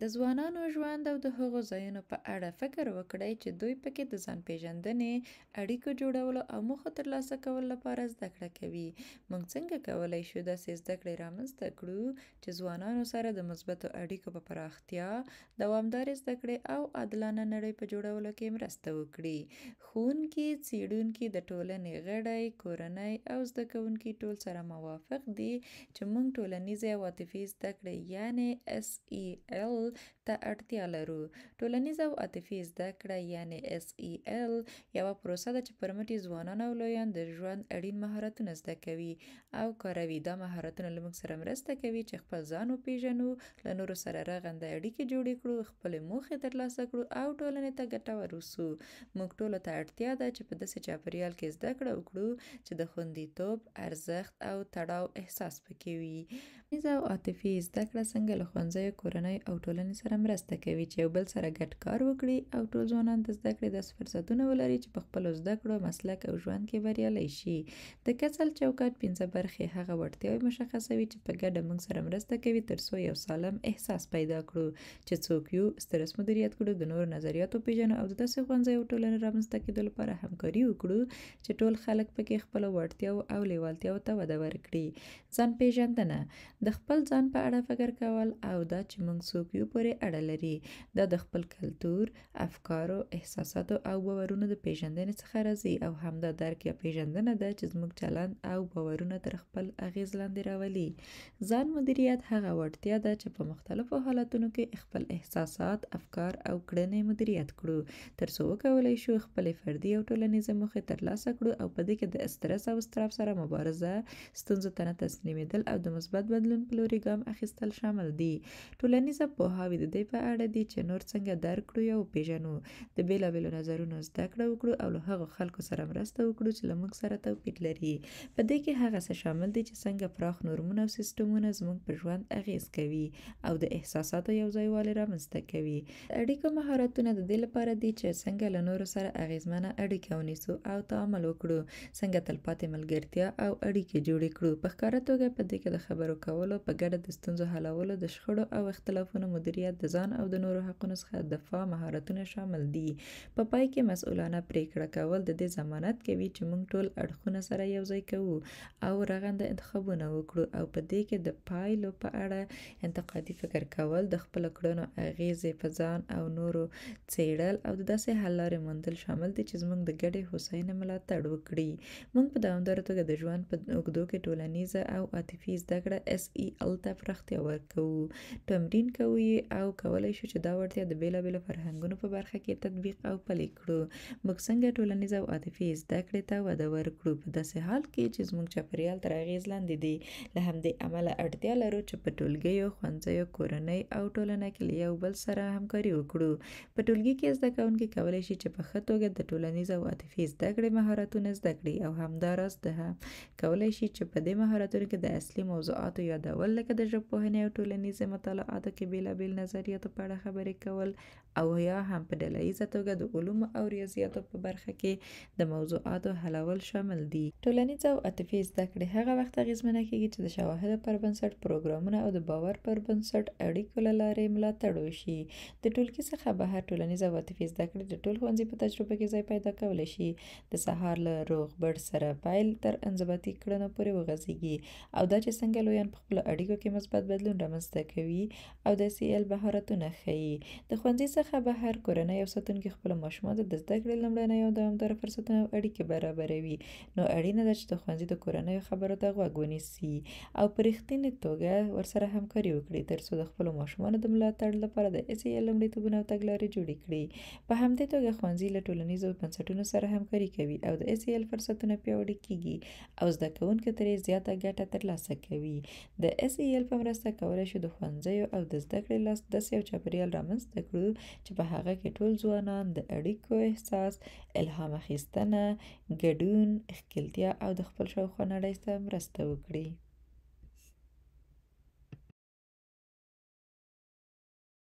د ځوانانو ژوند او د هغو ځایونو په اړه فکر وکړئ چې دوی پکې د ځان پیژندنې، اړیکو جوړولو او موخو ترلاسه کولو لپاره زده کړه کوي. موږ څنګه کولی شو داسې زده کړې رامنځته کړو چې ځوانانو سره د مثبتو اړیکو په پراختیا، دوامدارې زده کړې او عادلانه نړۍ په جوړولو کې مرسته وکړي؟ ښوونکي، څیړونکي، د ټولنې غړي، کورنۍ او زده کوونکي ټول سره موافق دي چې موږ ټولنیزې او عاطفي زده کړې یعنې SEL ته اړتیا لرو. ټولنیز او عاطفي زده کړه یعنې SEL یوه پروسه ده چې پر مټ یې ځوانان او لویان د ژوند اړین مهارتونه زده کوي او کاروي. دا مهارتونه له موږ سره مرسته کوي چې خپل ځان وپېژنو، له نورو سره رغنده اړیکې جوړې کړو، خپلې موخې ترلاسه کړو او ټولنې ته ګټور اوسو. موږ ټولو ته اړتیا ده چې په داسې چاپېریال کې زده کړه وکړو چې د خوندیتوب، ارزښت او تړاو احساس پکې وي. ټولنیز او عاطفي زده کړه څنګه له ښوونځیو، کورنۍ او ټولنې سره مرسته کوي چې یو بل سره ګډ کار وکړي او ټول ځوانان د زده کړې داسې فرصتونه ولري چې په خپلو زده کړو، مسلک او ژوند کې بریالي شي. د کسل چوکاټ 5 برخې هغه وړتیاوې مشخصوي چې په ګډه موږ سره مرسته کوي ترڅو یو سالم احساس پیدا کړو چې څوک یو، سترس مدیریت کړو، د نورو نظریاتو پیژنو او د داسې ښوونځیو او ټولنې رامنځته کېدو لپاره همکاري وکړو چې ټول خلک پکې خپلو وړتیاو او لیوالتیاو ته وده ورکړي. ځان پیژندنه د خپل ځان په اړه فکر کول او دا چې موږ څوک یو پورې اړه لري. دا د خپل کلتور، افکارو، احساساتو او باورونو د پیژندنې څخه راځي او همدا درک یا پیژندنه ده چې زموږ چلند او باورونه تر خپل اغیز لاندې راولي. ځان مدیریت هغه وړتیا ده چې په مختلفو حالتونو کې خپل احساسات، افکار او کړنې مدیریت کړو ترڅو وکولای شو خپلې فردي او ټولنیزې موخې ترلاسه کړو او په دې کې د استرس او اضطراب سره مبارزه، ستونزو ته نه تسلیمیدل او د مثبت بدلون په لوري ګام اخیستل شامل دي. ټولنیزه پوهاوی د دې په اړه دي چې نور څنګه درک کړو یا وپېژنو، د بېلابېلو نظرونو زده کړه وکړو او له هغو خلکو سره مرسته وکړو چې له موږ سره توپیر لري. په دې کې هغه څه شامل دي چې څنګه پراخ نورمونه او سیستمونه زموږ په ژوند اغیز کوي او د احساساتو یوځایوالی رامنځته کوي. اړیکو مهارتونه د دې لپاره دي چې څنګه له نورو سره اغیزمنه اړیکه ونیسو او تعامل وکړو، څنګه تلپاتې ملګرتیا او اړیکې جوړې کړو. په ښکاره توګه په دې کې د خبرو کولو، په ګډه د ستونزو حلولو، د شخړو او اختلافونو مدیریت، د ځان او د نورو حقونو څخه دفاع مهارتونه شامل دي. په پای کې مسؤلانه پریکړه کول د دې ضمانت کوي چې موږ ټول اړخونه سره یوځای کوو او رغنده انتخابونه وکړو او په دې کې د پایلو په اړه انتقادي فکر کول، د خپلو کړنو اغیزې په ځان او نورو څیړل او د داسې حل لارې موندل شامل دي چې زموږ د ګډې هوساینې ملاتړ وکړي. موږ په دوامداره توګه د ژوند په اوږدو کې ټولنیزه او عاطفي زده کړه SEL ته پراختیا ورکوو، تمرین کوو او کولی شو چې دا وړتیا د بېلابېلو فرهنګونو په برخه کې تطبیق او پلي کړو. موږ څنګه ټولنیزه او عاطفي زده کړې ته وده ورکړو په داسې حال کې چې زموږ چاپېریال تر اغیز لاندې دی. له همدې امله اړتیا لرو چې په ټولګیو، ښوونځیو، کورنۍ او ټولنه کې له یو بل سره همکاري وکړو. په ټولګي کې زده کوونکي کولی شي چې په ښه توګه د ټولنیز او عاطفي زده کړې مهارتونه زده کړي او همداراز کولی شي چې په دې مهارتونو کې د اصلي موضوعاتو یادول لکه د ژبپوهنې او ټولنیزې مطالعاتو کې بېلابېل نظریاتو په اړه خبرې کول او یا هم په ډله ییزه توګه د علومو او ریاضیاتو په برخه کې د موضوعاتو حلول شامل دي. ټولنیز او عاطفي زده کړې هغه وخت اغیزمنه کېږي چې د شواهدو پر بنسټ پروګرامونه او د باور پر بنسټ اړیکو له لارې ملاتړ وشي. د ټولګي څخه بهر ټولنیز او عاطفي زده کړې د ټول ښوونځي په تجربه کې ځای پیدا کولی شي، د سهار له روغبړ سره پیل تر انضباطي کړنو پورې وغځېږي او دا چې څنګه لویان په خپلو اړیکو کې مثبت بدلون رامنځته کوي او د SEL مهارتونه ښيي. د ښوونځي څخه بهر کورنۍ او ساتونکي خپلو ماشومانو د زده کړې لومړني او دوامداره فرصتونه او اړیکې برابروي. نو اړینه ده چې د ښوونځي د کورنیو خبرو ته غوږ ونیسي او په رښتینې توګه ورسره همکاري وکړي ترڅو د خپلو ماشومانو د ملاتړ لپاره د SEL لومړیتوبونه او تګلارې جوړې کړي. په همدې توګه ښوونځي له ټولنیزو بنسټونو سره همکاري کوي او د SEL فرصتونه پیاوړي کیږي او زده کوونکي ترې زیاته ګټه ترلاسه کوي. د SEL په مرسته کولی شو د ښوونځیو او د زده کړې داسې یو چاپېریال رامنځته کړو چې په هغه کې ټول ځوانان د اړیکو احساس، الهام اخیستنه، ګډون، ښکیلتیا او د خپل شاوخوا نړۍ ته مرسته وکړي.